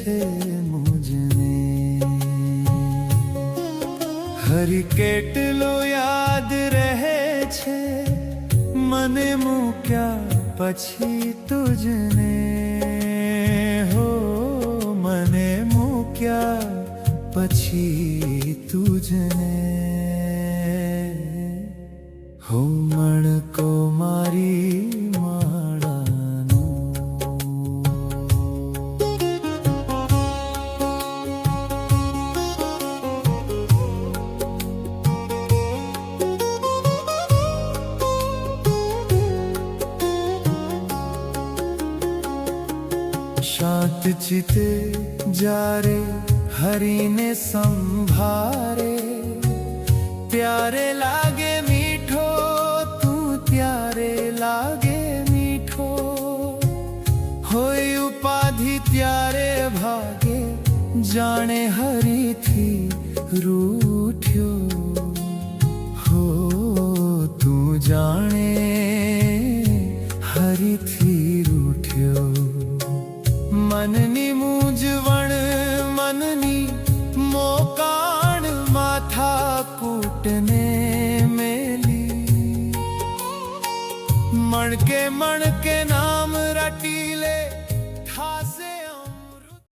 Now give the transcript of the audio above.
છે મુજને હરી કેટલો યાદ રહે છે મને મૂક્યા પછી તુજને હો મને મૂક્યા પછી તુજને હો મણકો મારી માળાનો શાંત ચિતે જારે હરીને સંભારે ત્યારે લાગે મીઠો તું ત્યારે લાગે મીઠો હોય ઉપાધિ ત્યારે ભાગે જાણે હરીથી રૂઠ્યો હો તું જાણે હરીથી રૂઠ્યો મનની મૂંઝવણ મનની મોકાણ માથા કૂટને મેલી મણકે મણકે ના